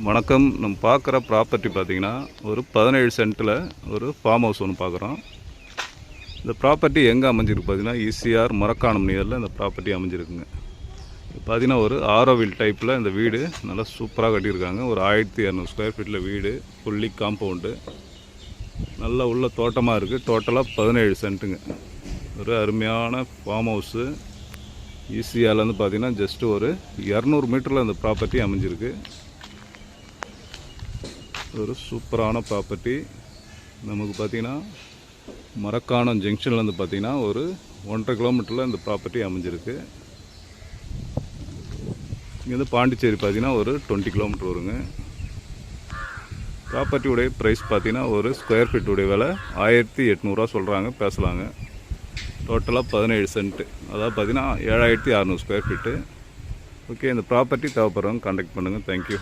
வணக்கம். நம்ம பார்க்குற ப்ராப்பர்ட்டி பார்த்திங்கன்னா ஒரு 17 சென்ட்டில் ஒரு ஃபார்ம் ஹவுஸ் ஒன்று பார்க்குறோம். இந்த ப்ராப்பர்ட்டி எங்கே அமைஞ்சிருக்கு பார்த்திங்கன்னா ஈசிஆர் மரக்காணம் நியரில் இந்த ப்ராப்பர்ட்டி அமைஞ்சிருக்குங்க. பார்த்திங்கன்னா ஒரு ஆரோவில் டைப்பில் இந்த வீடு நல்லா சூப்பராக கட்டியிருக்காங்க. ஒரு 1200 ஸ்கொயர் ஃபீட்டில் வீடு, ஃபுல்லி காம்பவுண்டு, நல்லா உள்ள தோட்டமாக இருக்குது. டோட்டலாக 17 சென்ட்டுங்க. ஒரு அருமையான ஃபார்ம் ஹவுஸு. ஈசிஆர்லேருந்து பார்த்திங்கன்னா ஜஸ்ட்டு ஒரு 200 மீட்டரில் இந்த ப்ராப்பர்ட்டி அமைஞ்சிருக்கு. ஒரு சூப்பரான ப்ராப்பர்ட்டி. நமக்கு பார்த்திங்கன்னா மரக்காணம் ஜங்ஷன்லேருந்து பார்த்திங்கன்னா ஒரு 1.5 கிலோமீட்டரில் இந்த ப்ராப்பர்ட்டி அமைஞ்சிருக்கு. இங்கேருந்து பாண்டிச்சேரி பார்த்திங்கன்னா ஒரு 20 கிலோமீட்டர் வருங்க. ப்ராப்பர்ட்டியுடைய ப்ரைஸ் பார்த்திங்கன்னா ஒரு ஸ்கொயர் ஃபீட்டுடைய விலை 1800 சொல்கிறாங்க, பேசலாங்க. டோட்டலாக 17 சென்ட்டு, அதாவது பார்த்திங்கன்னா 7600 ஸ்கொயர் ஃபீட்டு. ஓகே, இந்த ப்ராப்பர்ட்டி தேவைப்படுறவங்க கான்டாக்ட் பண்ணுங்கள். தேங்க்யூ.